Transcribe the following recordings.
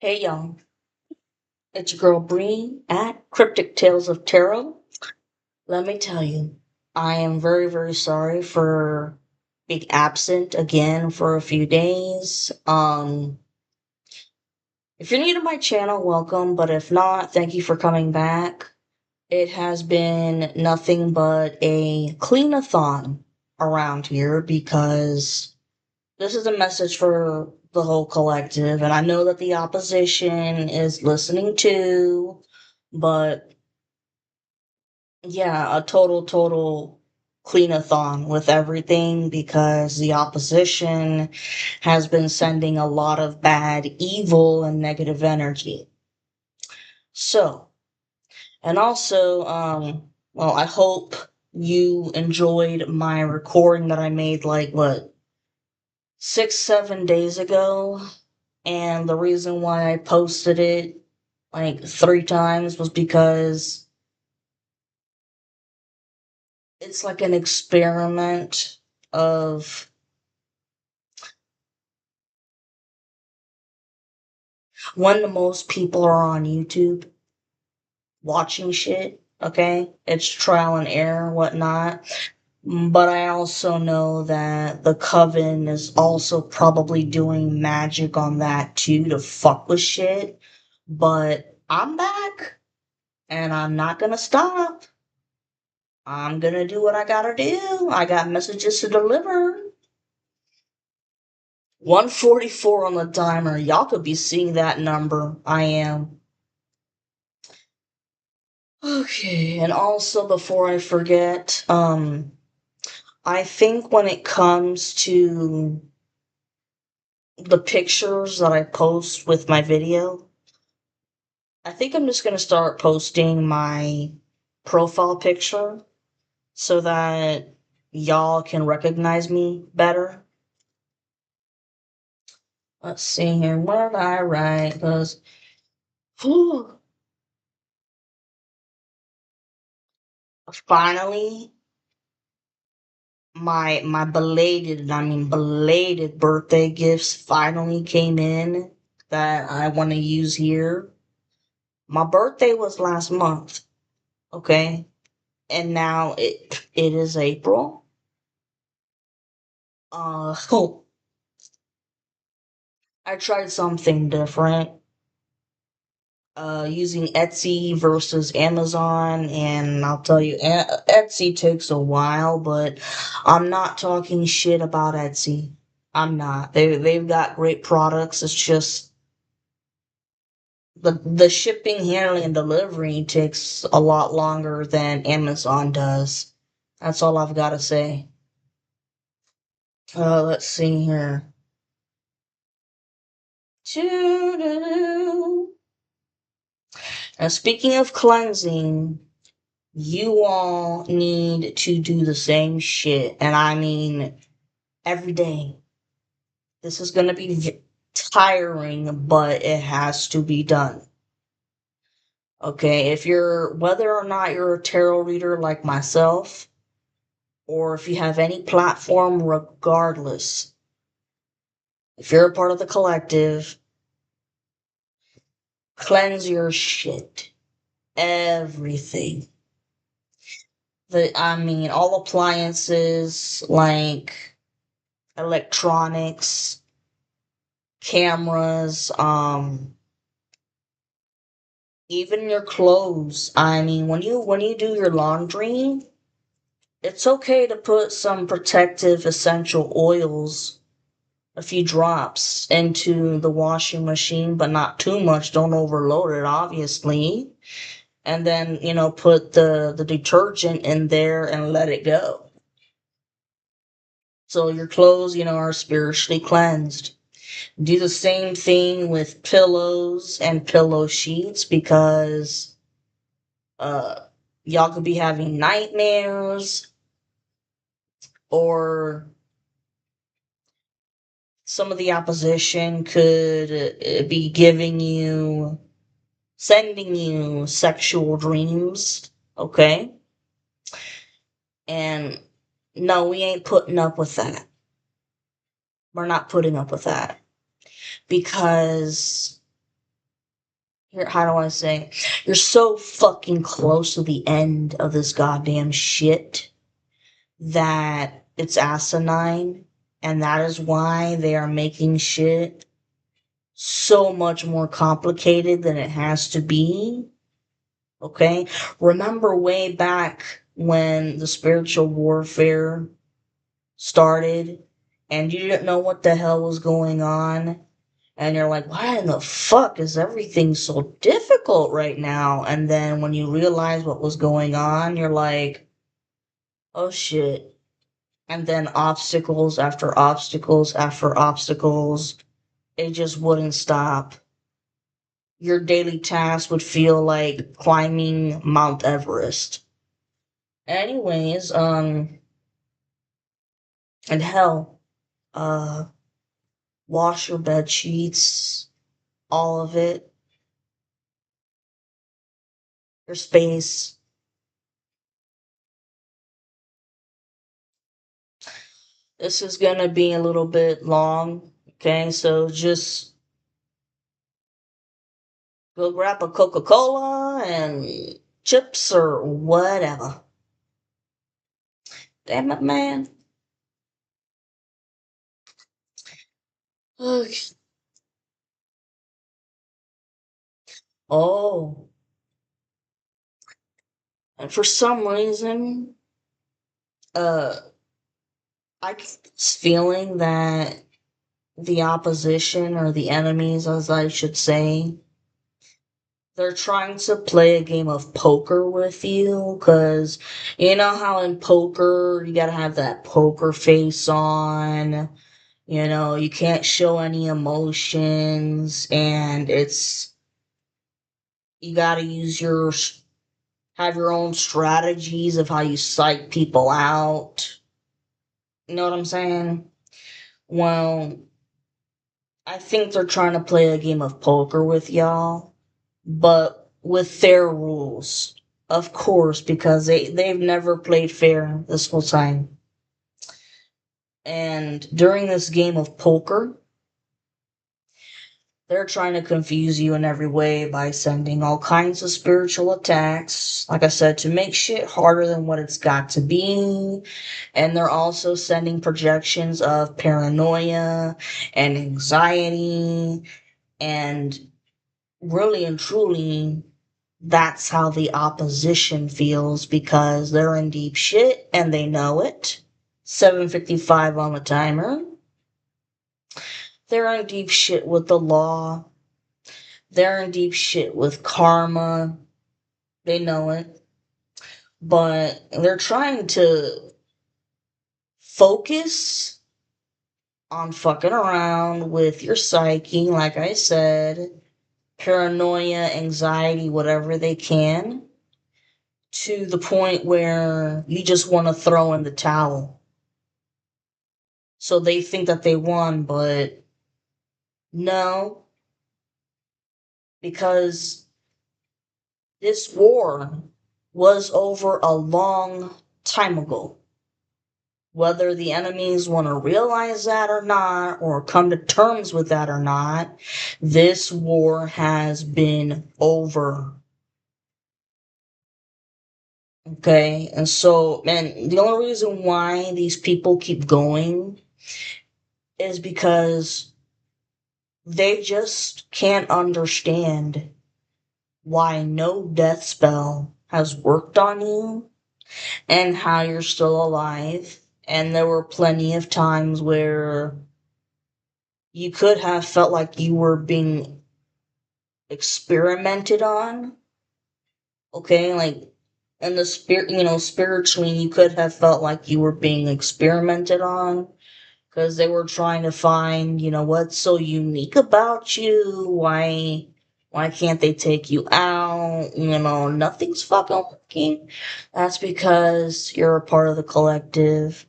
Hey y'all, it's your girl Bree at Cryptic Tales of Tarot. Let me tell you, I am very, very sorry for being absent again for a few days. If you're new to my channel, welcome, but if not, thank you for coming back. It has been nothing but a clean-a-thon around here because this is a message for the whole collective, and I know that the opposition is listening too, but yeah, a total clean-a-thon with everything because the opposition has been sending a lot of bad, evil, and negative energy. So, and also, well, I hope you enjoyed my recording that I made like what 6, 7 days ago. And the reason why I posted it like 3 times was because it's like an experiment of when the most people are on YouTube watching shit, okay? It's trial and error, whatnot. But I also know that the Coven is also probably doing magic on that too to fuck with shit. But I'm back and I'm not gonna stop. I'm gonna do what I gotta do. I got messages to deliver. 144 on the timer. Y'all could be seeing that number. I am. Okay, and also before I forget, I think when it comes to the pictures that I post with my video, I think I'm just gonna start posting my profile picture so that y'all can recognize me better. Let's see here. What did I write? Because, finally, my belated birthday gifts finally came in that I want to use here. My birthday was last month, okay? And now it is April. Oh, I tried something different. Using Etsy versus Amazon, and I'll tell you, Etsy takes a while, but I'm not talking shit about Etsy. I'm not. They've got great products. It's just the shipping, handling, and delivery takes a lot longer than Amazon does. That's all I've got to say. Let's see here. Now, speaking of cleansing, you all need to do the same shit, and I mean every day. This is gonna be tiring, but it has to be done. Okay, if you're, whether or not you're a tarot reader like myself, or if you have any platform, regardless, if you're a part of the collective, cleanse your shit. Everything. I mean, all appliances, like electronics, cameras, even your clothes. I mean, when you do your laundry, it's okay to put some protective essential oils, a few drops into the washing machine, but not too much. Don't overload it, obviously. And then, put the detergent in there and let it go. So your clothes, are spiritually cleansed. Do the same thing with pillows and pillow sheets because uh y'all could be having nightmares, or some of the opposition could be sending you sexual dreams, okay? And no, we ain't putting up with that. We're not putting up with that because how do I say? You're so fucking close to the end of this goddamn shit that it's asinine, and that is why they are making shit so much more complicated than it has to be. Okay? Remember way back when the spiritual warfare started and you didn't know what the hell was going on? And you're like, why in the fuck is everything so difficult right now? And then when you realize what was going on, you're like, oh shit. And then obstacles after obstacles after obstacles, it just wouldn't stop. Your daily task would feel like climbing Mount Everest. Anyways, and hell, uh, wash your bed sheets, all of it, your space. This is gonna be a little bit long, okay? So just go grab a Coca Cola and chips or whatever. Damn it, man. Okay. Oh, and for some reason, uh, I get this feeling that the opposition or the enemies, as I should say, they're trying to play a game of poker with you, because you know how in poker you gotta have that poker face on. You know, you can't show any emotions, and you gotta have your own strategies of how you psych people out. You know what I'm saying? Well, I think they're trying to play a game of poker with y'all, but with their rules. Of course, because they've never played fair this whole time. And during this game of poker, they're trying to confuse you in every way by sending all kinds of spiritual attacks, like I said, to make shit harder than what it's got to be. And they're also sending projections of paranoia and anxiety. And really and truly, that's how the opposition feels because they're in deep shit and they know it. 7:55 on the timer. They're in deep shit with the law. They're in deep shit with karma. They know it. But they're trying to focus on fucking around with your psyche, like I said, paranoia, anxiety, whatever they can, to the point where you just want to throw in the towel. So they think that they won, but no, because this war was over a long time ago. Whether the enemies want to realize that or not, or come to terms with that or not, this war has been over. Okay, and so, man, the only reason why these people keep going is because they just can't understand why no death spell has worked on you and how you're still alive. And there were plenty of times where you could have felt like you were being experimented on. Okay, like in the spirit, spiritually, you could have felt like you were being experimented on because they were trying to find, what's so unique about you. Why can't they take you out? Nothing's fucking working. That's because you're a part of the collective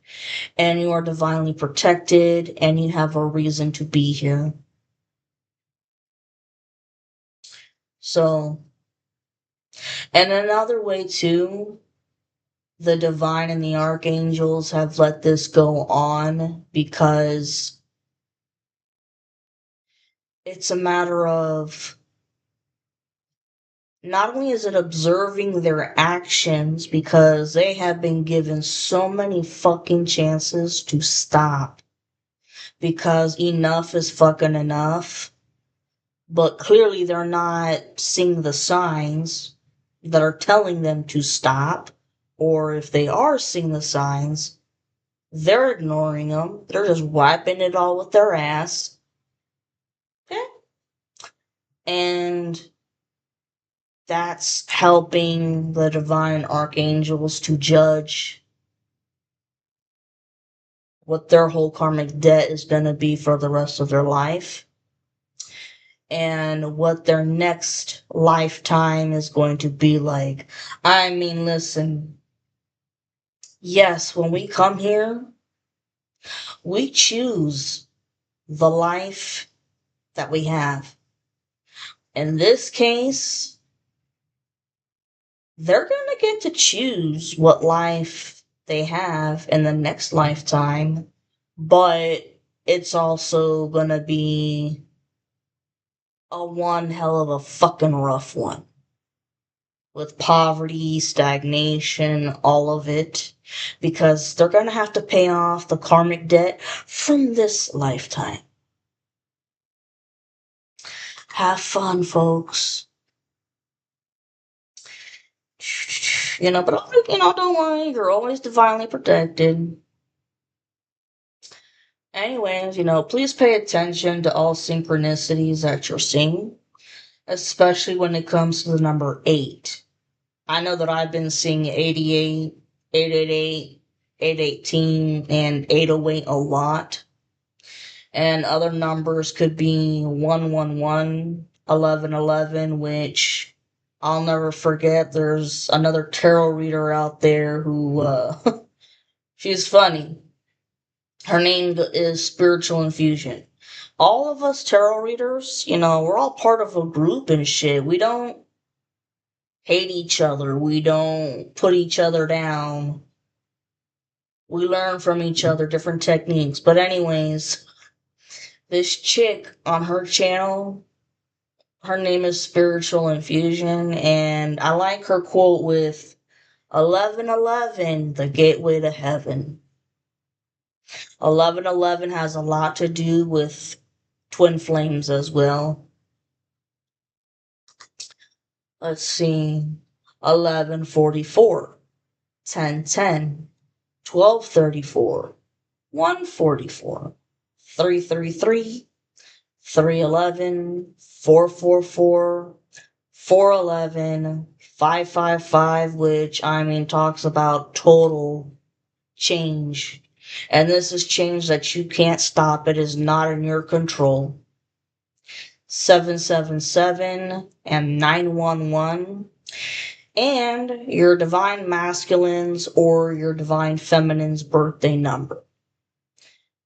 and you are divinely protected and you have a reason to be here. So, and another way too, the divine and the archangels have let this go on because it's a matter of not only is it observing their actions because they have been given so many fucking chances to stop because enough is fucking enough, but clearly they're not seeing the signs that are telling them to stop, or if they are seeing the signs, they're ignoring them. They're just wiping it all with their ass. Okay? And that's helping the divine archangels to judge what their whole karmic debt is going to be for the rest of their life and what their next lifetime is going to be like. I mean, listen, yes, when we come here, we choose the life that we have. In this case, they're going to get to choose what life they have in the next lifetime, but it's also going to be a one hell of a fucking rough one. With poverty, stagnation, all of it. Because they're going to have to pay off the karmic debt from this lifetime. Have fun, folks. But don't worry, you're always divinely protected. Anyways, please pay attention to all synchronicities that you're seeing, especially when it comes to the number 8. I know that I've been seeing 88, 888, 818, and 808 a lot. And other numbers could be 111, 1111, which I'll never forget. There's another tarot reader out there who, she's funny. Her name is Spiritual Infusion. All of us tarot readers, we're all part of a group and shit. We don't hate each other. We don't put each other down. We learn from each other different techniques. But anyways, this chick on her channel, her name is Spiritual Infusion, and I like her quote with 1111, the gateway to heaven. 1111 has a lot to do with twin flames as well. Let's see. 1144, 1010, 1234, 144, 333, 311, 444, 411, 555, which talks about total change. And this is change that you can't stop. It is not in your control. 777 and 911. And your divine masculine's or your divine feminine's birthday number.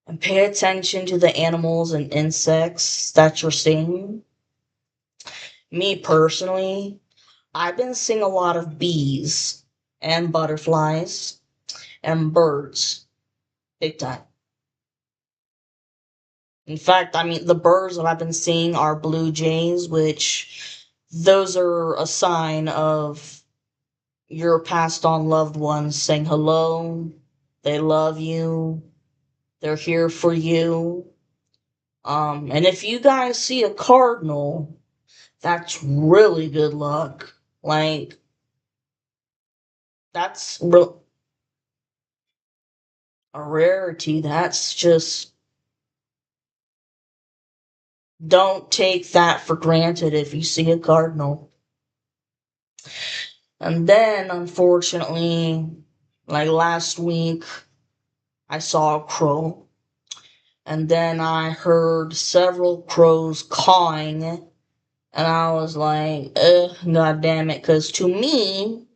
And pay attention to the animals and insects that you're seeing. Me personally, I've been seeing a lot of bees and butterflies and birds. Big time. In fact, the birds that I've been seeing are blue jays, which those are a sign of your passed on loved ones saying hello, they love you, they're here for you. And if you guys see a cardinal, that's really good luck. Like, that's a rarity. That's just, don't take that for granted if you see a cardinal. And then, unfortunately, like last week, I saw a crow. And then I heard several crows cawing. And I was like, god damn it. Because to me,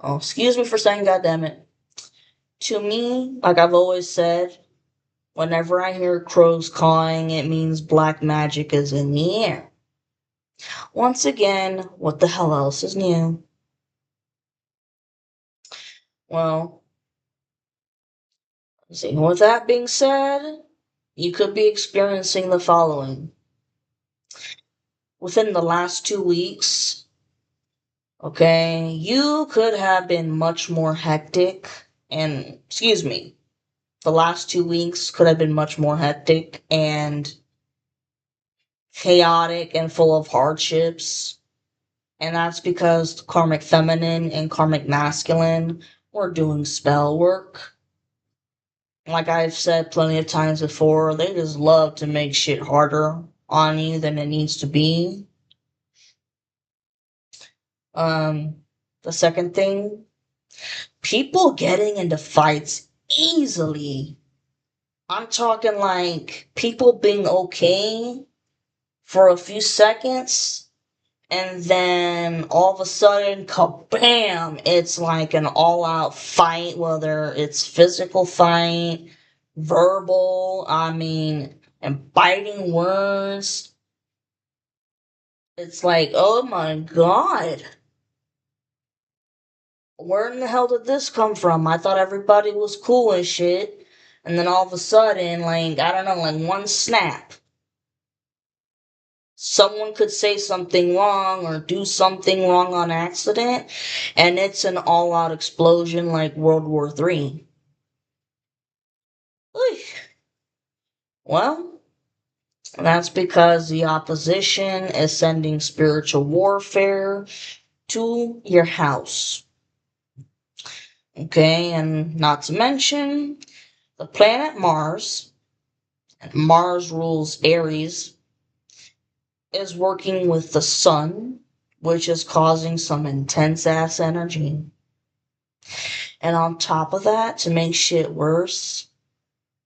excuse me for saying god damn it. To me, like I've always said, whenever I hear crows cawing, it means black magic is in the air. Once again, what the hell else is new? Well, see, with that being said, you could be experiencing the following. Within the last 2 weeks, Okay, you could have been much more hectic, and excuse me, the last 2 weeks could have been much more hectic and chaotic and full of hardships. And that's because karmic feminine and karmic masculine were doing spell work. Like I've said plenty of times before, they just love to make shit harder on you than it needs to be. Um, the second thing, people getting into fights easily. I'm talking like people being okay for a few seconds, and then all of a sudden, kabam! It's like an all-out fight, whether it's physical fight, verbal, and biting words. It's like, oh my god, where in the hell did this come from? I thought everybody was cool and shit, and then all of a sudden, like, I don't know, like one snap, someone could say something wrong or do something wrong on accident, and it's an all out explosion like World War III. Well, that's because the opposition is sending spiritual warfare to your house. Okay, and not to mention the planet Mars, and Mars rules Aries, is working with the sun, which is causing some intense ass energy. And on top of that, to make shit worse,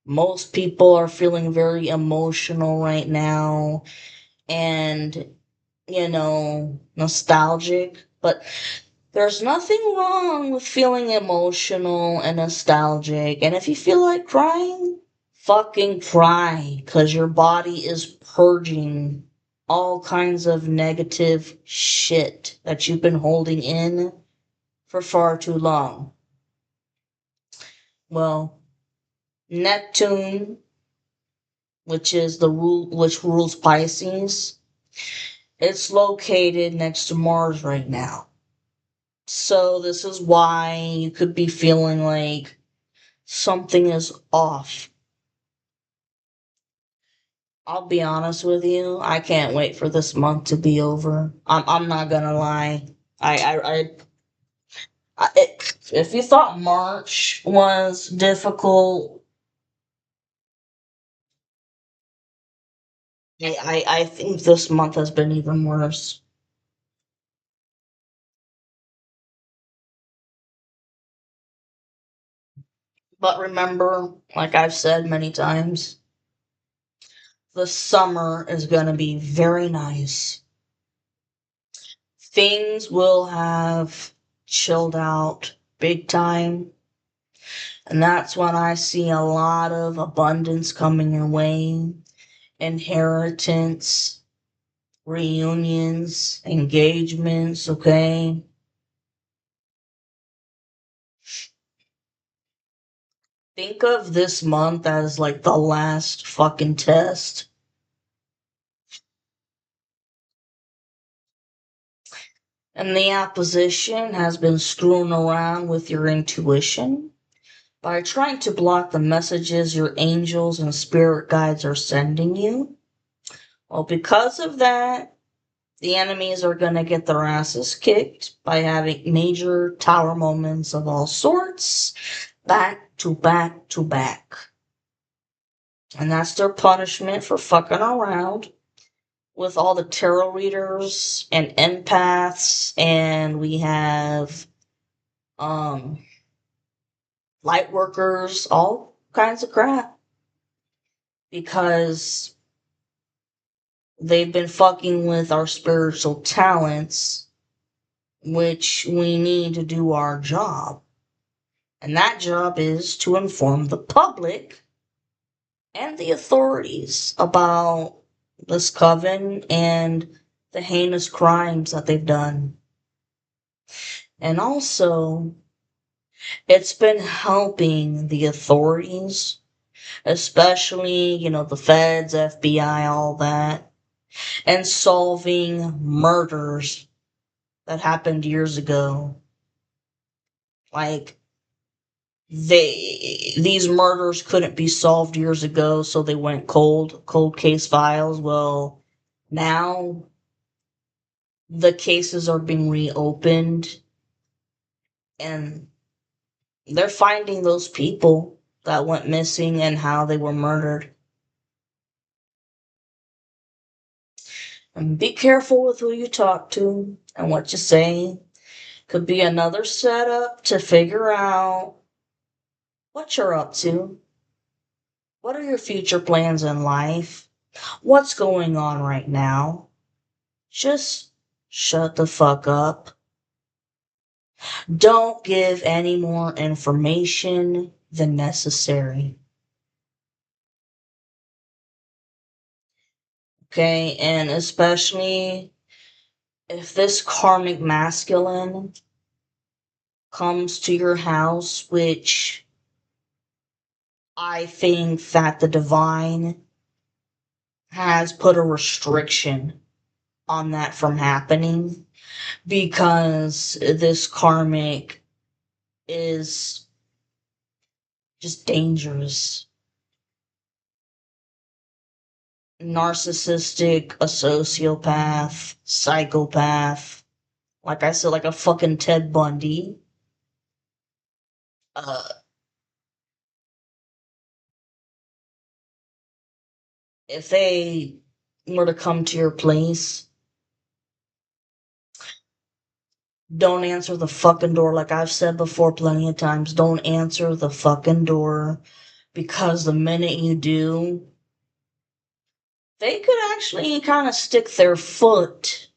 most people are feeling very emotional right now and, nostalgic. But there's nothing wrong with feeling emotional and nostalgic. And if you feel like crying, fucking cry, because your body is purging all kinds of negative shit that you've been holding in for far too long. Well, Neptune, which rules Pisces, it's located next to Mars right now. So this is why you could be feeling like something is off. I'll be honest with you, I can't wait for this month to be over. I'm not gonna lie. If you thought March was difficult, I think this month has been even worse. But remember, like I've said many times, the summer is gonna be very nice. Things will have chilled out big time. And that's when I see a lot of abundance coming your way, inheritance, reunions, engagements, okay? Think of this month as like the last fucking test. And the opposition has been screwing around with your intuition by trying to block the messages your angels and spirit guides are sending you. Well, because of that, the enemies are going to get their asses kicked by having major tower moments of all sorts, back to back to back. And that's their punishment for fucking around with all the tarot readers and empaths, and we have um light workers, all kinds of crap. Because they've been fucking with our spiritual talents, which we need to do our job. And that job is to inform the public and the authorities about this coven and the heinous crimes that they've done. And also, it's been helping the authorities, especially, the feds, FBI, all that, and solving murders that happened years ago. Like, these murders couldn't be solved years ago, so they went cold case files. Well, now the cases are being reopened, and they're finding those people that went missing and how they were murdered. And be careful with who you talk to and what you say. Could be another setup to figure out what you're up to. What are your future plans in life? What's going on right now? Just shut the fuck up. Don't give any more information than necessary. Okay, and especially if this karmic masculine comes to your house, which I think that the divine has put a restriction on that from happening, because this karmic is just dangerous. Narcissistic, a sociopath, psychopath. Like I said, like a fucking Ted Bundy. Uh, if they were to come to your place, don't answer the fucking door. Like I've said before plenty of times, don't answer the fucking door, because the minute you do, they could actually kind of stick their foot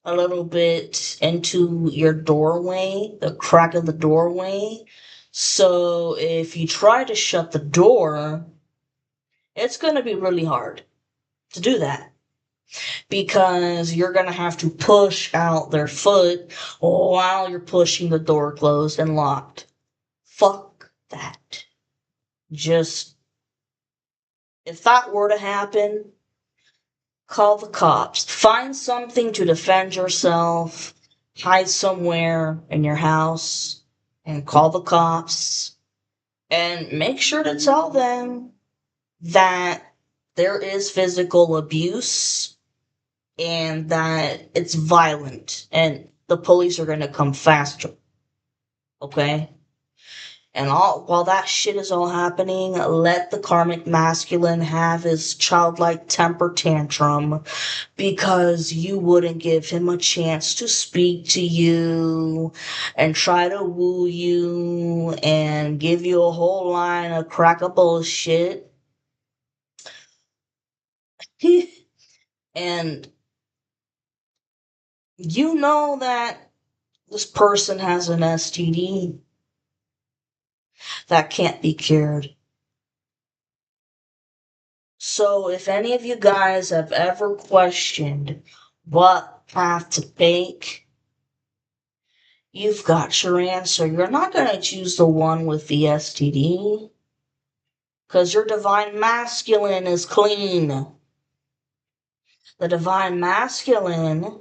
a little bit into your doorway, the crack of the doorway. So if you try to shut the door, it's going to be really hard to do that, because you're going to have to push out their foot while you're pushing the door closed and locked. Fuck that. Just, if that were to happen, call the cops. Find something to defend yourself. Hide somewhere in your house and call the cops. And make sure to tell them that there is physical abuse and that it's violent and the police are going to come faster. Okay? And while that shit is all happening, let the karmic masculine have his childlike temper tantrum, because you wouldn't give him a chance to speak to you and try to woo you and give you a whole line of crack of bullshit. And you know that this person has an STD that can't be cured. So if any of you guys have ever questioned what path to take, you've got your answer. You're not going to choose the one with the STD, because your divine masculine is clean. The divine masculine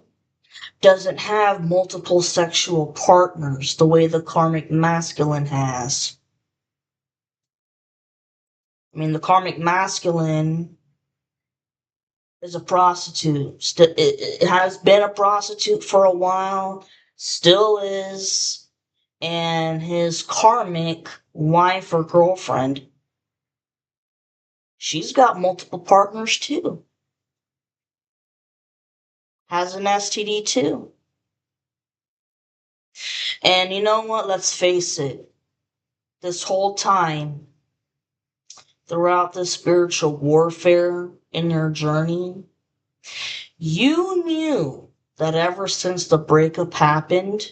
doesn't have multiple sexual partners the way the karmic masculine has. I mean, the karmic masculine is a prostitute. It has been a prostitute for a while, still is, and his karmic wife or girlfriend, she's got multiple partners too. Has an STD too. And you know what? Let's face it. This whole time, throughout this spiritual warfare in your journey, you knew that ever since the breakup happened,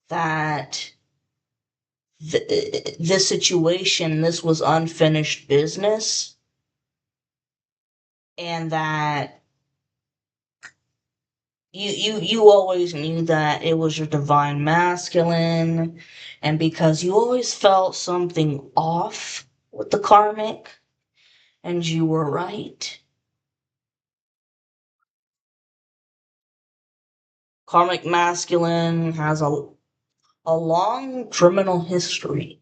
that this situation, this was unfinished business, and that you always knew that it was your divine masculine, and because you always felt something off with the karmic, and you were right. Karmic masculine has a long criminal history.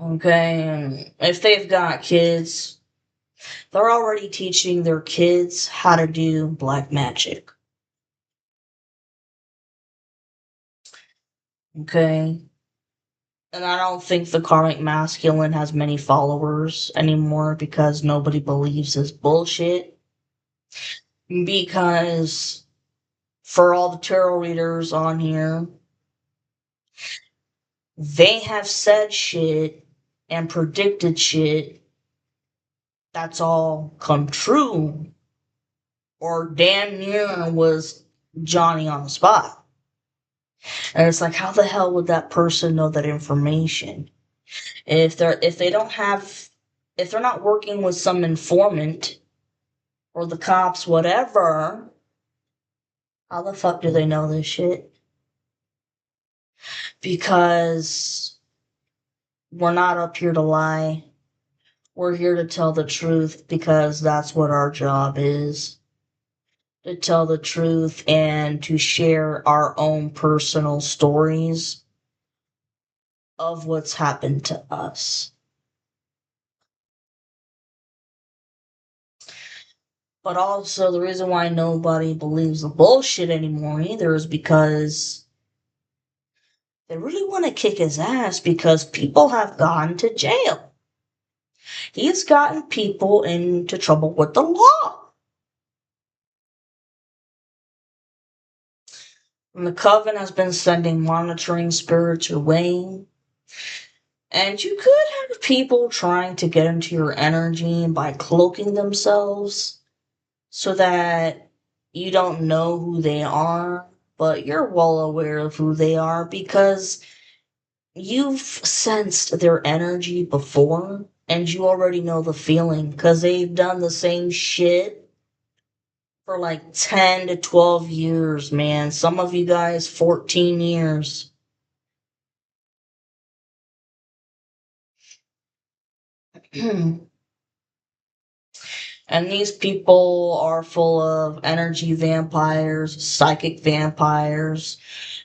Okay, and if they've got kids, they're already teaching their kids how to do black magic. Okay? And I don't think the karmic masculine has many followers anymore because nobody believes his bullshit. Because for all the tarot readers on here, they have said shit and predicted shit that's all come true, or damn near was Johnny on the spot. And it's like, how the hell would that person know that information? If they don't have, if they're not working with some informant or the cops, whatever, how the fuck do they know this shit? Because we're not up here to lie. We're here to tell the truth because that's what our job is. To tell the truth and to share our own personal stories of what's happened to us. But also, the reason why nobody believes the bullshit anymore either is because they really want to kick his ass because people have gone to jail. He's gotten people into trouble with the law. And the coven has been sending monitoring spirits your way. And you could have people trying to get into your energy by cloaking themselves so that you don't know who they are, but you're well aware of who they are because you've sensed their energy before and you already know the feeling because they've done the same shit for like 10 to 12 years, man. Some of you guys, 14 years. And these people are full of energy vampires, psychic vampires,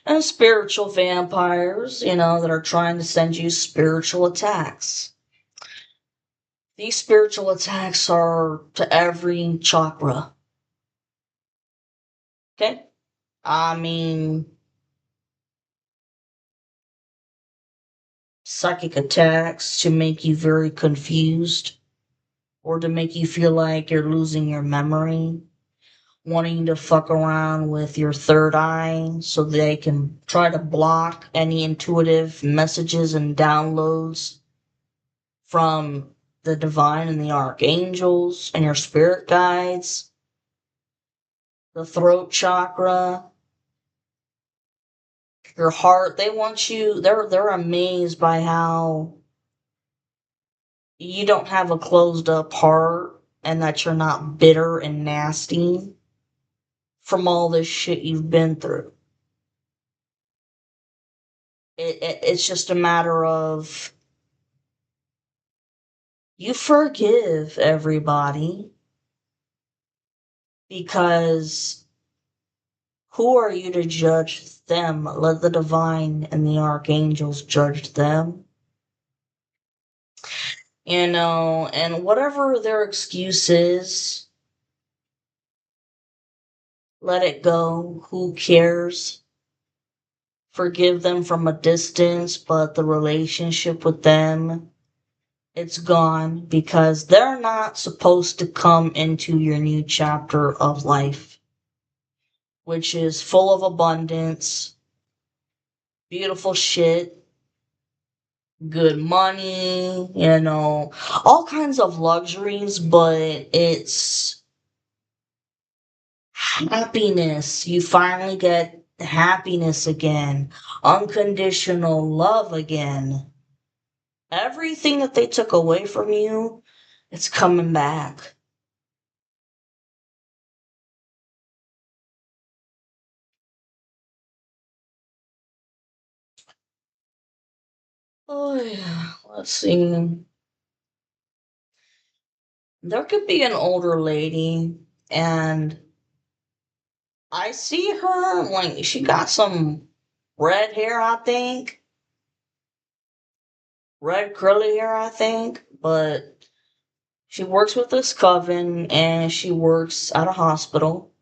and spiritual vampires, that are trying to send you spiritual attacks. These spiritual attacks are to every chakra. Okay? I mean, psychic attacks to make you very confused or to make you feel like you're losing your memory, wanting to fuck around with your third eye so they can try to block any intuitive messages and downloads from the divine and the archangels and your spirit guides, the throat chakra, your heart. They want you, they're amazed by how you don't have a closed up heart and that you're not bitter and nasty from all this shit you've been through. It's just a matter of you forgive everybody because who are you to judge them? Let the divine and the archangels judge them. And whatever their excuse is, let it go. Who cares? Forgive them from a distance, but the relationship with them, it's gone because they're not supposed to come into your new chapter of life, which is full of abundance, beautiful shit, good money, all kinds of luxuries, but it's happiness. You finally get happiness again, unconditional love again. Everything that they took away from you, it's coming back. Oh, yeah. Let's see. There could be an older lady And I see her, like, she got some red hair, I think. Red curly hair, I think. But she works with this coven and she works at a hospital.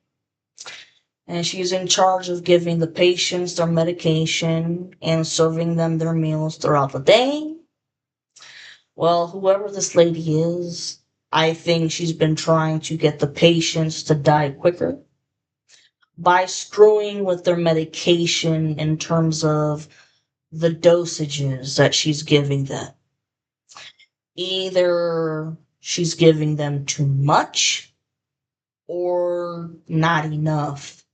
And she's in charge of giving the patients their medication and serving them their meals throughout the day. Well, whoever this lady is, I think she's been trying to get the patients to die quicker by screwing with their medication in terms of the dosages that she's giving them. Either she's giving them too much or not enough.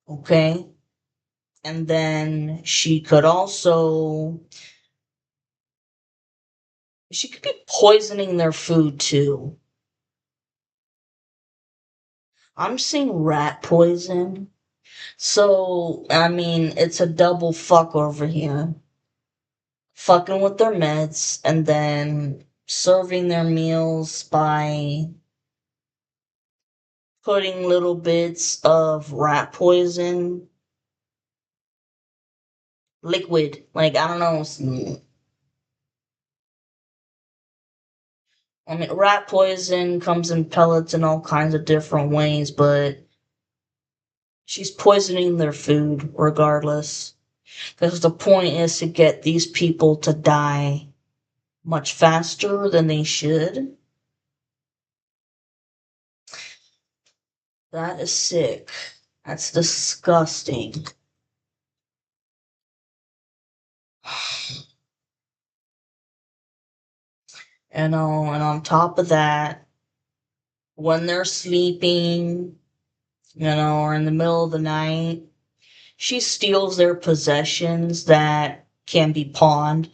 Okay? And then she could be poisoning their food too. I'm seeing rat poison. So, I mean, it's a double fuck over here. Fucking with their meds and then serving their meals by putting little bits of rat poison liquid. Like, I don't know. I mean, rat poison comes in pellets in all kinds of different ways, but she's poisoning their food regardless. Because the point is to get these people to die much faster than they should. That is sick. That's disgusting. And on top of that, when they're sleeping, or in the middle of the night, she steals their possessions that can be pawned.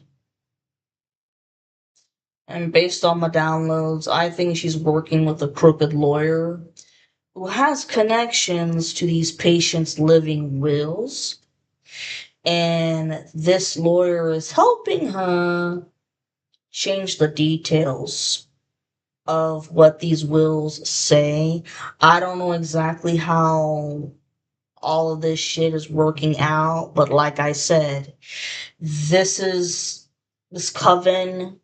And based on my downloads, I think she's working with a crooked lawyer who has connections to these patients' living wills. And this lawyer is helping her change the details of what these wills say. I don't know exactly how all of this shit is working out, but like I said, this coven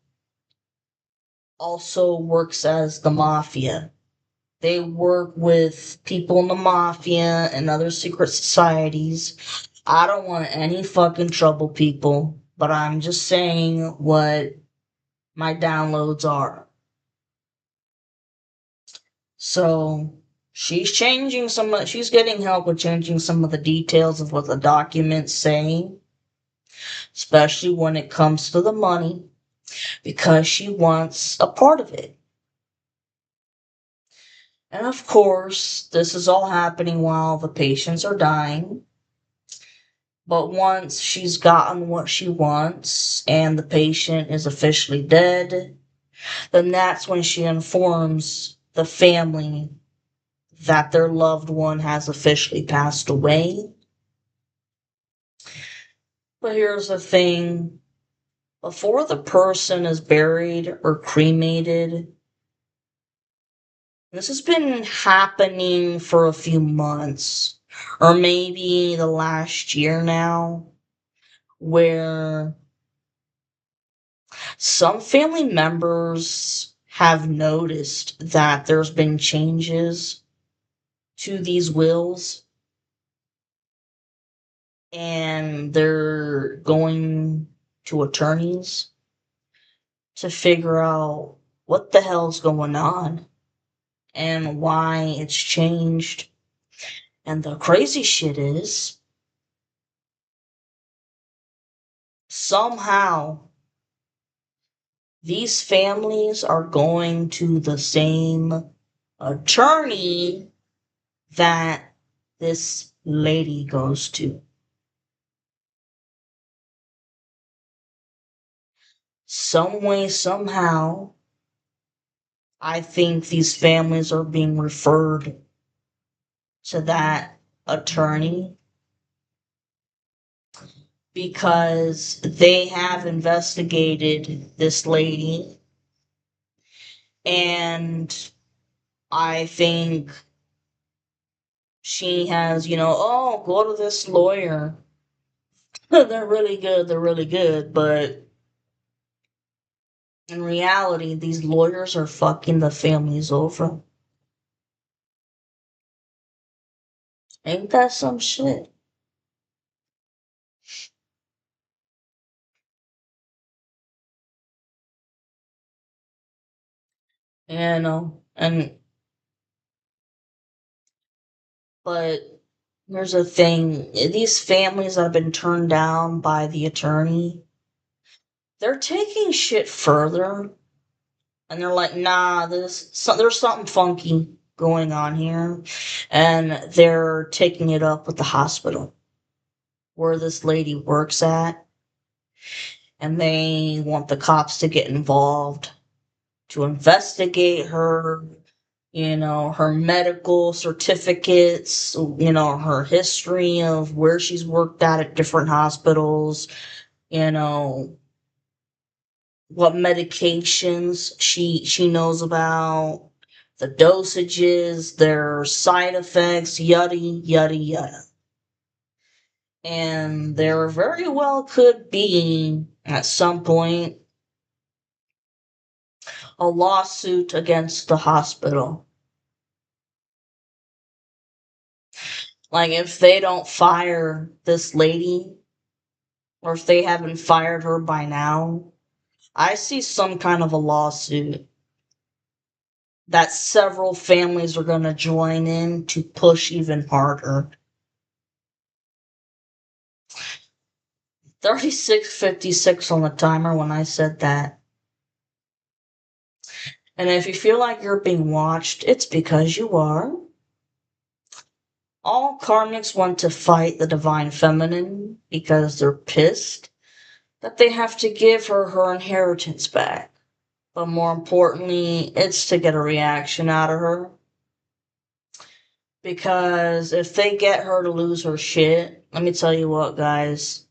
also works as the mafia. They work with people in the mafia and other secret societies. I don't want any fucking trouble, people, but I'm just saying what my downloads are. So she's getting help with changing some of the details of what the documents say, especially when it comes to the money, because she wants a part of it. And of course, this is all happening while the patients are dying. But once she's gotten what she wants and the patient is officially dead, then that's when she informs the family that their loved one has officially passed away. But here's the thing, before the person is buried or cremated, this has been happening for a few months, or maybe the last year now, where some family members have noticed that there's been changes to these wills and they're going to attorneys to figure out what the hell's going on and why it's changed. And the crazy shit is, somehow, these families are going to the same attorney that this lady goes to. Some way, somehow, I think these families are being referred to that attorney because they have investigated this lady and I think she has, oh, go to this lawyer. They're really good, but in reality, these lawyers are fucking the families over. Ain't that some shit? And but here's the thing, these families that have been turned down by the attorney, they're taking shit further, and they're like, nah, there's something funky going on here, and they're taking it up with the hospital where this lady works at, and they want the cops to get involved to investigate her, her medical certificates, her history of where she's worked at different hospitals, you know, what medications she knows about, the dosages, their side effects, yada yada yada. And there very well could be at some point a lawsuit against the hospital. Like if they don't fire this lady, or if they haven't fired her by now, I see some kind of a lawsuit that several families are going to join in to push even harder. 36:56 on the timer when I said that. And if you feel like you're being watched, it's because you are. All karmics want to fight the divine feminine because they're pissed that they have to give her her inheritance back. But more importantly, it's to get a reaction out of her. Because if they get her to lose her shit, let me tell you what, guys,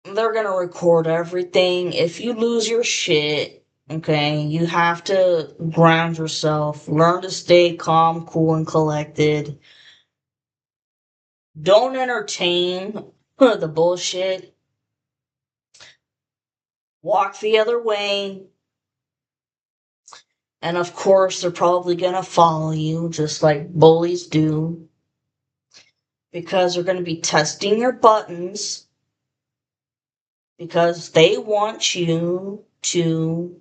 they're gonna record everything. If you lose your shit, okay, you have to ground yourself, learn to stay calm, cool, and collected. Don't entertain the bullshit. Walk the other way. And of course, they're probably gonna follow you, just like bullies do. Because they're gonna be testing your buttons. Because they want you to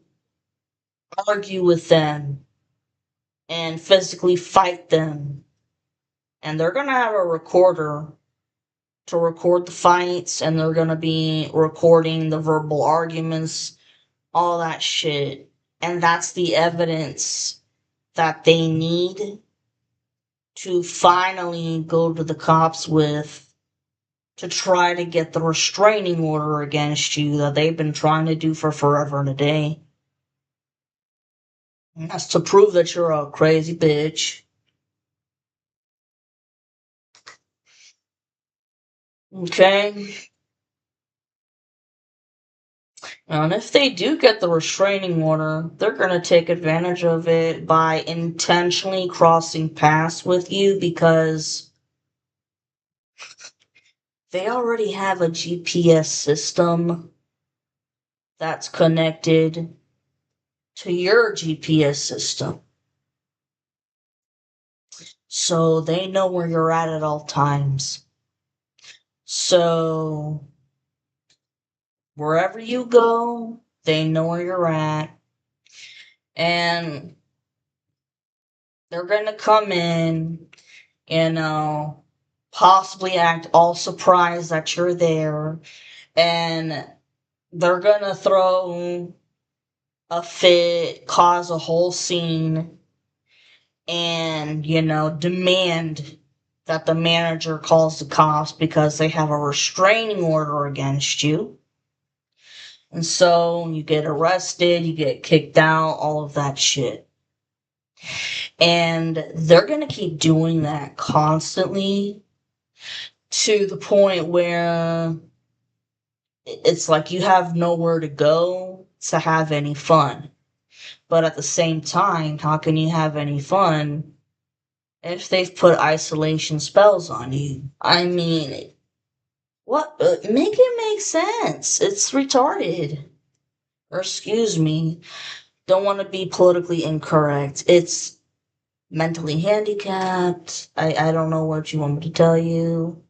argue with them and physically fight them. And they're going to have a recorder to record the fights, and they're going to be recording the verbal arguments, all that shit. And that's the evidence that they need to finally go to the cops with to try to get the restraining order against you that they've been trying to do for forever and a day. And that's to prove that you're a crazy bitch. Okay? And if they do get the restraining order, they're going to take advantage of it by intentionally crossing paths with you because they already have a GPS system that's connected to your GPS system. So they know where you're at all times. So wherever you go, they know where you're at. And they're going to come in, possibly act all surprised that you're there, and they're going to throw a fit, cause a whole scene, and, demand that the manager calls the cops because they have a restraining order against you. And so you get arrested, you get kicked out, all of that shit. And they're going to keep doing that constantly to the point where it's like you have nowhere to go to have any fun. But at the same time, how can you have any fun if they've put isolation spells on you? I mean, what? Make it make sense. It's retarded. Or excuse me, don't want to be politically incorrect. It's mentally handicapped. I don't know what you want me to tell you.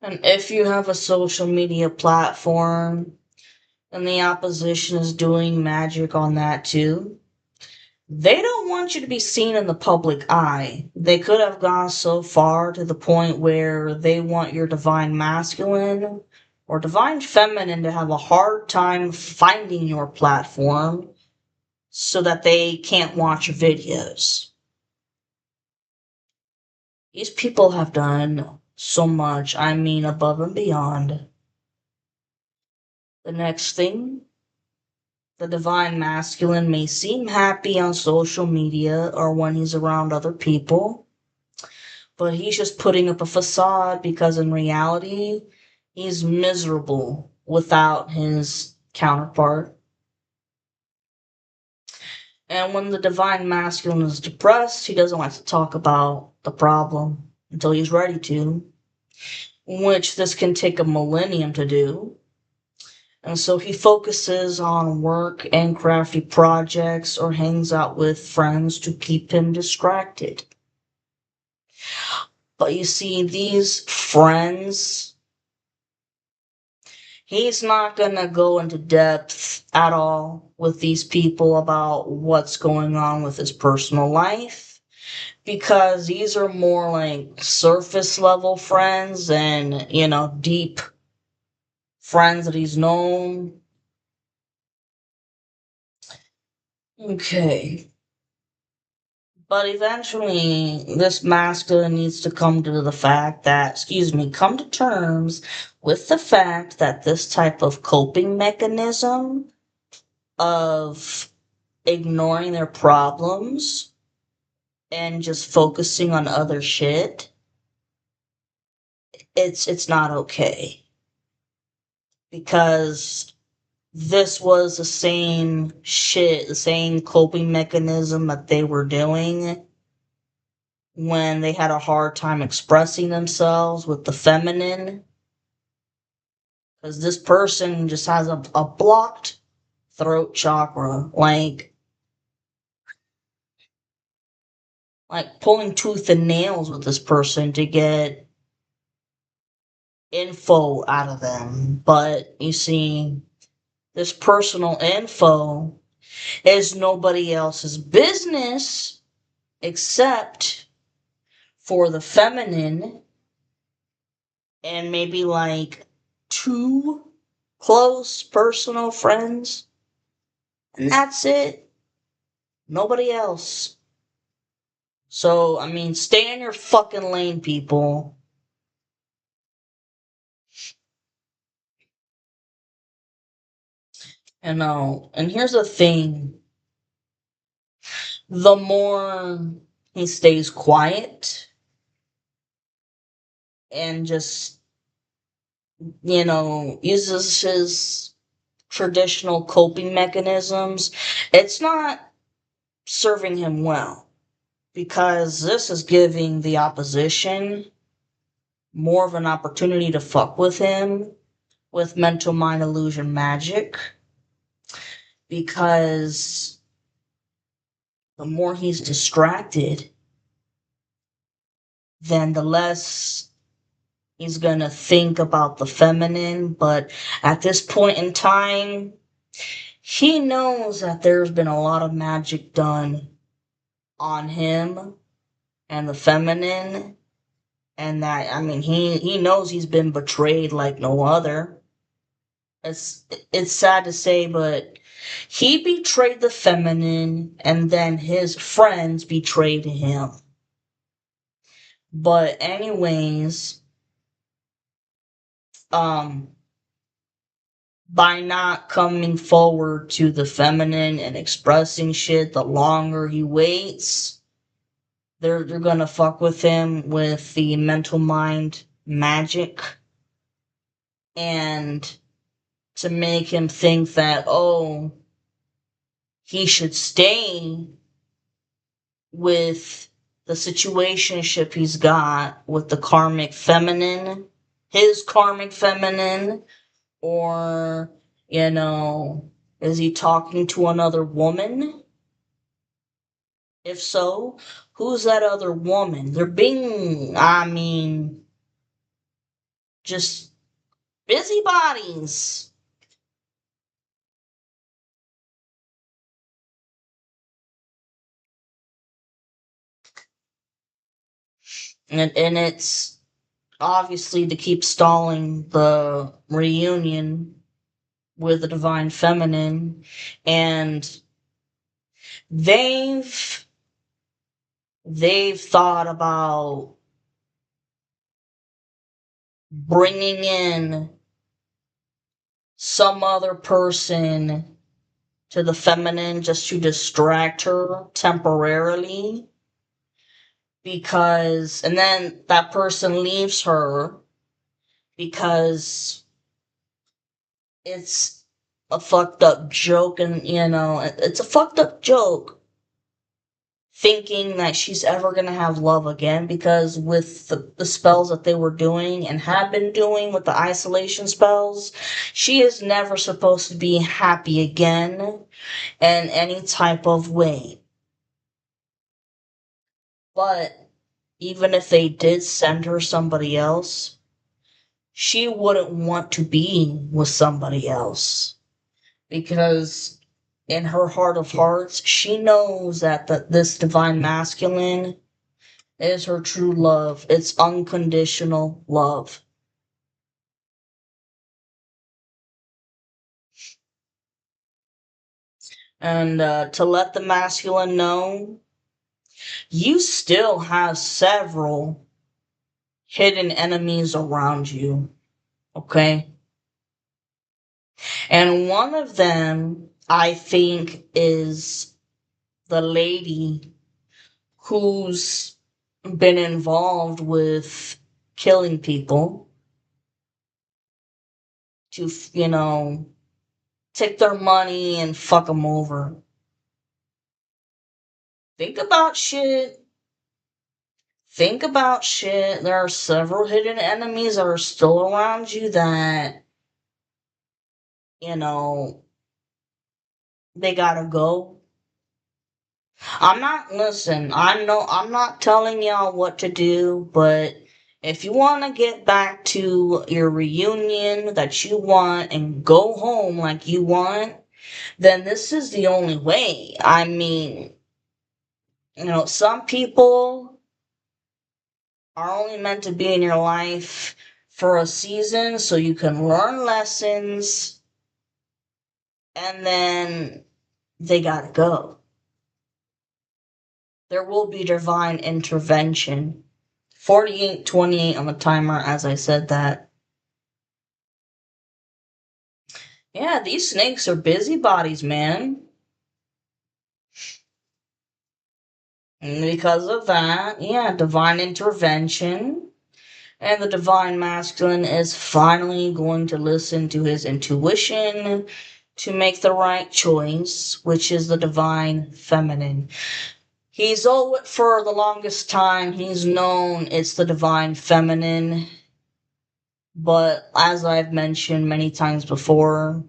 And if you have a social media platform and the opposition is doing magic on that too, they don't want you to be seen in the public eye. They could have gone so far to the point where they want your divine masculine or divine feminine to have a hard time finding your platform so that they can't watch your videos. These people have done so much, I mean, above and beyond. The next thing, the divine masculine may seem happy on social media or when he's around other people, but he's just putting up a facade because in reality, he's miserable without his counterpart. And when the divine masculine is depressed, he doesn't like to talk about the problem until he's ready to, which this can take a millennium to do. And so he focuses on work and crafty projects or hangs out with friends to keep him distracted. But you see, these friends, he's not gonna go into depth at all with these people about what's going on with his personal life because these are more like surface level friends and, deep friends that he's known. Okay. But eventually, this masculine needs to come to the fact that, come to terms with the fact that this type of coping mechanism of ignoring their problems and just focusing on other shit, it's not okay. Because this was the same shit, the same coping mechanism that they were doing when they had a hard time expressing themselves with the feminine. Because this person just has a blocked throat chakra. Like pulling tooth and nails with this person to get info out of them. But you see, this personal info is nobody else's business except for the feminine and maybe like two close personal friends. And that's it. Nobody else. So, I mean, stay in your fucking lane, people. And here's the thing. The more he stays quiet and just, uses his traditional coping mechanisms, it's not serving him well. Because this is giving the opposition more of an opportunity to fuck with him with mental mind illusion magic. Because the more he's distracted, then the less he's gonna think about the feminine. But at this point in time, he knows that there's been a lot of magic done on him and the feminine. And that, I mean, he knows he's been betrayed like no other. It's sad to say, but he betrayed the feminine and then his friends betrayed him. But anyways, um by not coming forward to the feminine and expressing shit, the longer he waits, they're gonna fuck with him with the mental mind magic and to make him think that, oh, he should stay with the situationship he's got with the karmic feminine, his karmic feminine, or, is he talking to another woman? If so, who's that other woman? They're being, just busybodies. And it's obviously to keep stalling the reunion with the divine feminine, and they've they've thought about bringing in some other person to the feminine just to distract her temporarily, because and then that person leaves her because it's a fucked up joke, and it's a fucked up joke thinking that she's ever gonna have love again, because with the spells that they were doing and have been doing with the isolation spells, she is never supposed to be happy again in any type of way. But even if they did send her somebody else, she wouldn't want to be with somebody else, because in her heart of hearts, she knows that this divine masculine is her true love. It's unconditional love. And to let the masculine know, you still have several hidden enemies around you, okay? And one of them, I think, is the lady who's been involved with killing people to, take their money and fuck them over. Think about shit. Think about shit. There are several hidden enemies that are still around you that, you know, they gotta go. I'm not telling y'all what to do, but if you want to get back to your reunion that you want and go home like you want, then this is the only way. I mean, some people are only meant to be in your life for a season so you can learn lessons, and then they gotta go. There will be divine intervention. 48:28 on the timer as I said that. Yeah, these snakes are busybodies, man. And because of that, yeah, divine intervention. And the divine masculine is finally going to listen to his intuition to make the right choice, which is the divine feminine. For the longest time, he's known it's the divine feminine. But as I've mentioned many times before,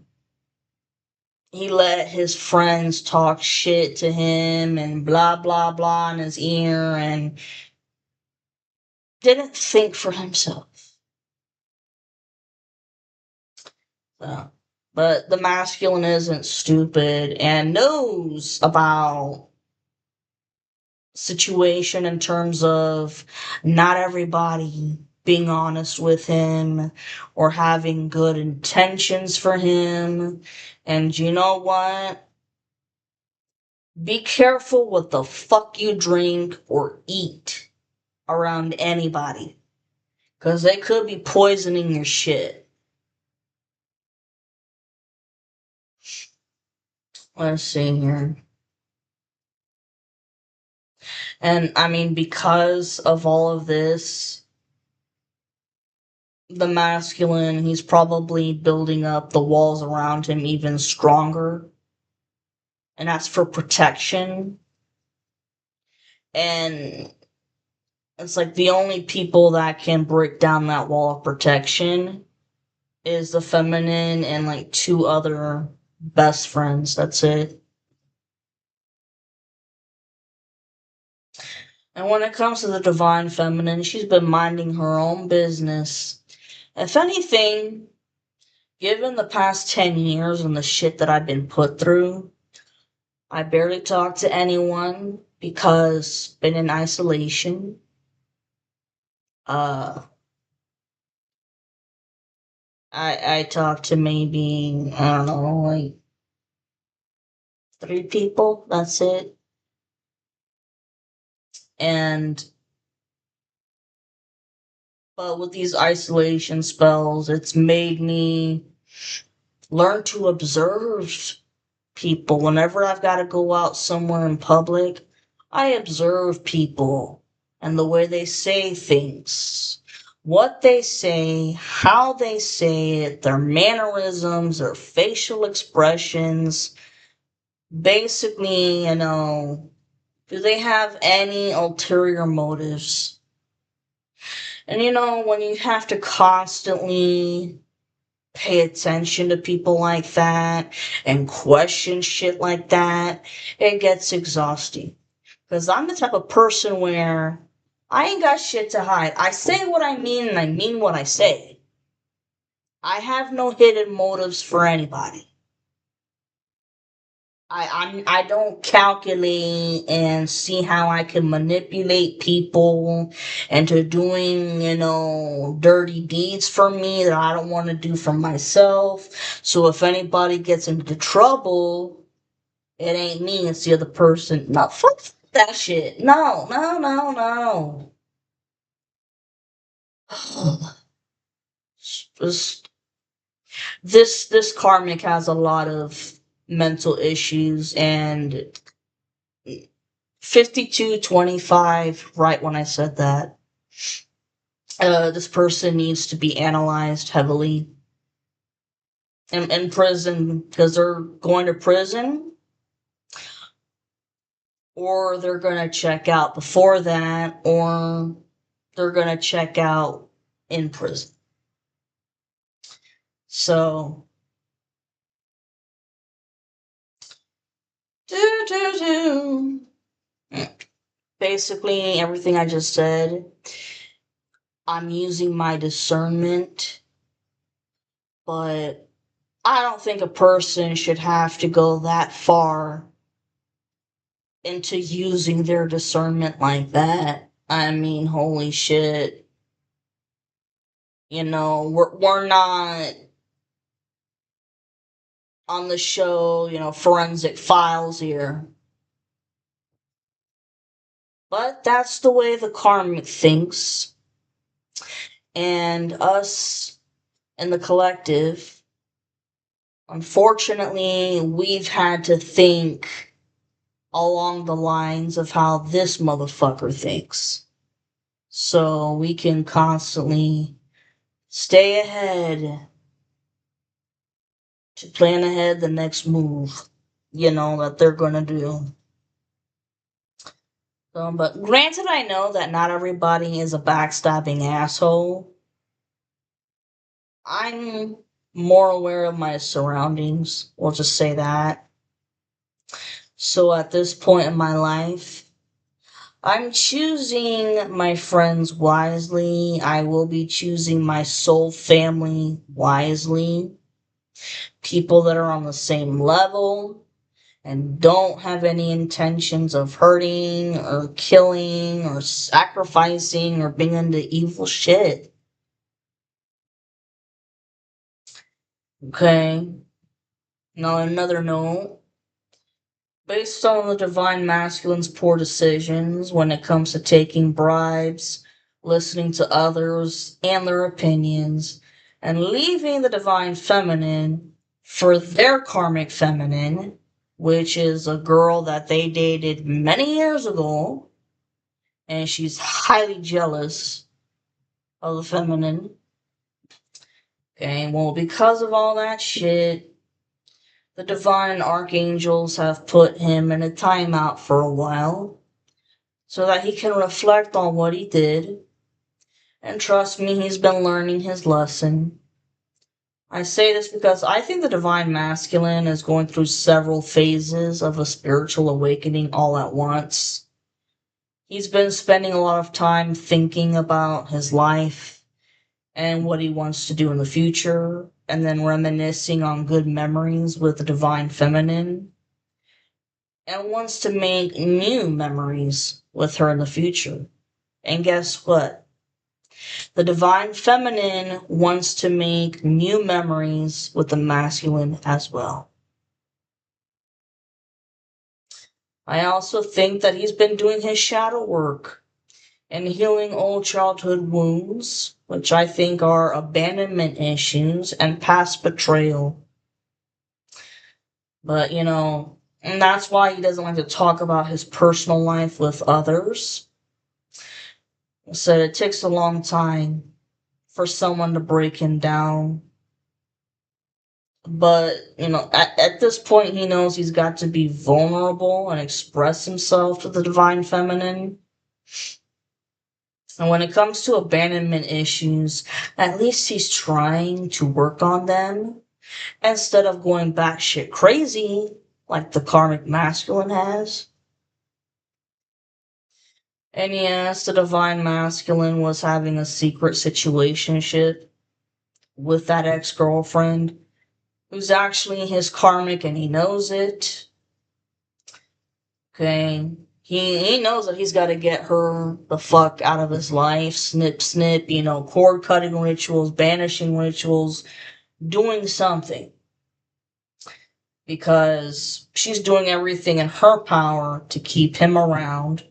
he let his friends talk shit to him and blah blah blah in his ear and didn't think for himself. So, but the masculine isn't stupid and knows about situation in terms of not everybody being honest with him or having good intentions for him. And you know what? Be careful what the fuck you drink or eat around anybody, because they could be poisoning your shit. Let's see here. And I mean, because of all of this, the masculine, he's probably building up the walls around him even stronger. And that's for protection. And it's like the only people that can break down that wall of protection is the feminine and like two other best friends. That's it. And when it comes to the divine feminine, she's been minding her own business. If anything, given the past 10 years and the shit that I've been put through, I barely talk to anyone because been in isolation. Uh I talk to maybe, I don't know, like 3 people. That's it. And but with these isolation spells, it's made me learn to observe people. Whenever I've got to go out somewhere in public, I observe people and the way they say things, what they say, how they say it, their mannerisms, their facial expressions. Basically, do they have any ulterior motives? And when you have to constantly pay attention to people like that and question shit like that, it gets exhausting. Because I'm the type of person where I ain't got shit to hide. I say what I mean and I mean what I say. I have no hidden motives for anybody. I don't calculate and see how I can manipulate people into doing, dirty deeds for me that I don't want to do for myself. So if anybody gets into trouble, it ain't me, it's the other person. No, fuck that shit. No, no, no, no. this this karmic has a lot of mental issues, and 5225, right when I said that. This person needs to be analyzed heavily in prison, because they're going to prison or they're going to check out before that, or they're going to check out in prison. So, basically, everything I just said, I'm using my discernment, but I don't think a person should have to go that far into using their discernment like that. I mean, holy shit. We're not on the show, Forensic Files here. But that's the way the karmic thinks. And us in the collective, unfortunately, we've had to think along the lines of how this motherfucker thinks. So we can constantly stay ahead to plan ahead the next move, that they're gonna do. But granted, I know that not everybody is a backstabbing asshole. I'm more aware of my surroundings, we'll just say that. So at this point in my life, I'm choosing my friends wisely. I will be choosing my soul family wisely. People that are on the same level and don't have any intentions of hurting or killing or sacrificing or being into evil shit. Okay? Now, another note. Based on the divine masculine's poor decisions when it comes to taking bribes, listening to others and their opinions, and leaving the divine feminine for their karmic feminine, which is a girl that they dated many years ago, and she's highly jealous of the feminine. Okay, well, because of all that shit, the divine archangels have put him in a timeout for a while so that he can reflect on what he did. And trust me, he's been learning his lesson. I say this because I think the divine masculine is going through several phases of a spiritual awakening all at once. He's been spending a lot of time thinking about his life and what he wants to do in the future, and then reminiscing on good memories with the divine feminine, and wants to make new memories with her in the future. And guess what? The divine feminine wants to make new memories with the masculine as well. I also think that he's been doing his shadow work and healing old childhood wounds, which I think are abandonment issues and past betrayal. But, and that's why he doesn't like to talk about his personal life with others. So it takes a long time for someone to break him down. But, at this point, he knows he's got to be vulnerable and express himself to the divine feminine. And when it comes to abandonment issues, at least he's trying to work on them instead of going batshit crazy like the karmic masculine has. And yes, the divine masculine was having a secret situationship with that ex-girlfriend who's actually his karmic and he knows it. Okay. He knows that he's got to get her the fuck out of his life. Snip, snip, cord cutting rituals, banishing rituals, doing something. Because she's doing everything in her power to keep him around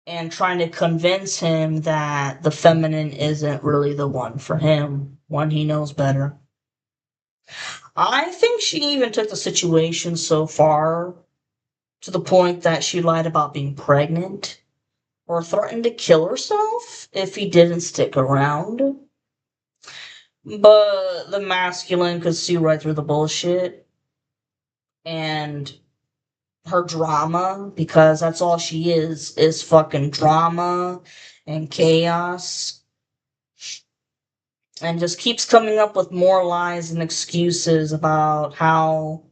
and trying to convince him that the feminine isn't really the one for him, one he knows better. I think she even took the situation so far to the point that she lied about being pregnant or threatened to kill herself if he didn't stick around. But the masculine could see right through the bullshit and her drama, because that's all she is fucking drama and chaos. And just keeps coming up with more lies and excuses about how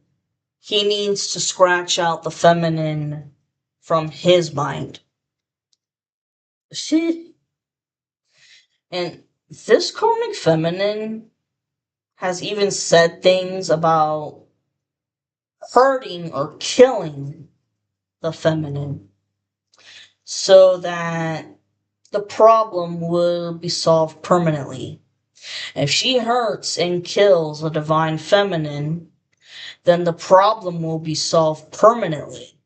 he needs to scratch out the feminine from his mind. She and this karmic feminine has even said things about hurting or killing the feminine so that the problem will be solved permanently. If she hurts and kills the divine feminine, then the problem will be solved permanently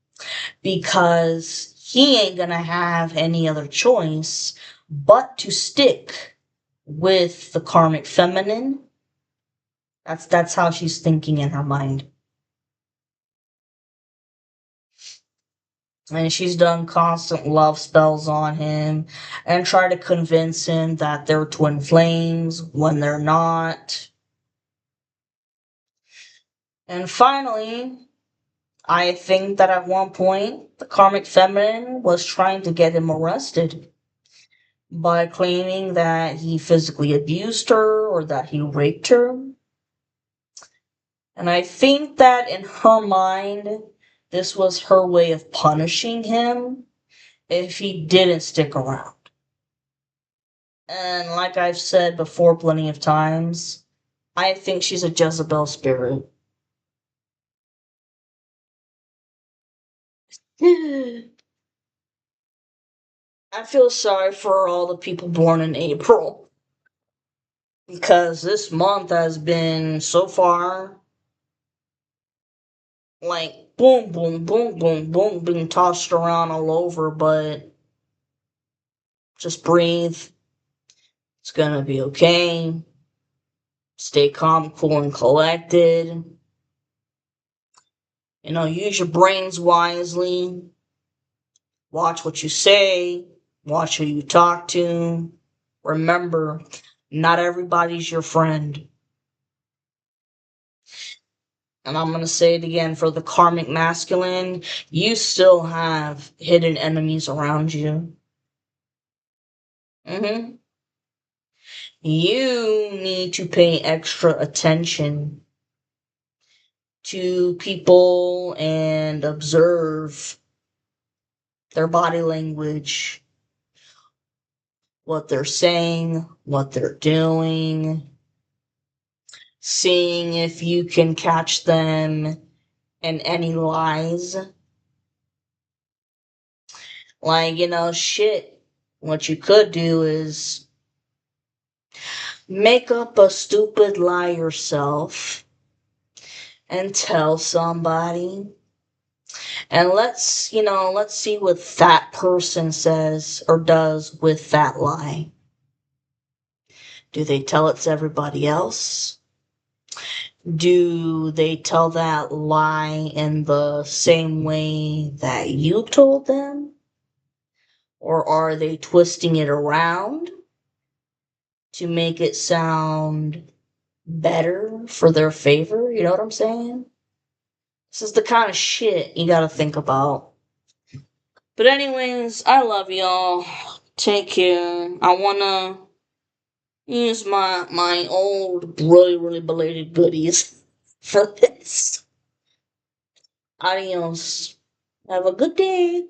because he ain't gonna have any other choice but to stick with the karmic feminine. That's how she's thinking in her mind. And she's done constant love spells on him and tried to convince him that they're twin flames when they're not. And finally, I think that at one point, the karmic feminine was trying to get him arrested by claiming that he physically abused her or that he raped her. And I think that in her mind, this was her way of punishing him if he didn't stick around. And like I've said before plenty of times, I think she's a Jezebel spirit. I feel sorry for all the people born in April. Because this month has been so far like boom, boom, boom, boom, boom, being tossed around all over, but just breathe. It's gonna be okay. Stay calm, cool, and collected. Use your brains wisely. Watch what you say. Watch who you talk to. Remember, Not everybody's your friend. And I'm going to say it again for the karmic masculine, you still have hidden enemies around you. hmm You need to pay extra attention to people and observe their body language, what they're saying, what they're doing, seeing if you can catch them in any lies. Like, shit. What you could do is make up a stupid lie yourself and tell somebody. And let's see what that person says or does with that lie. Do they tell it to everybody else? Do they tell that lie in the same way that you told them? Or are they twisting it around to make it sound better for their favor? You know what I'm saying? This is the kind of shit you gotta think about. But anyways, I love y'all. Take care. I wanna use my old really belated goodies for this. Adios. Have a good day.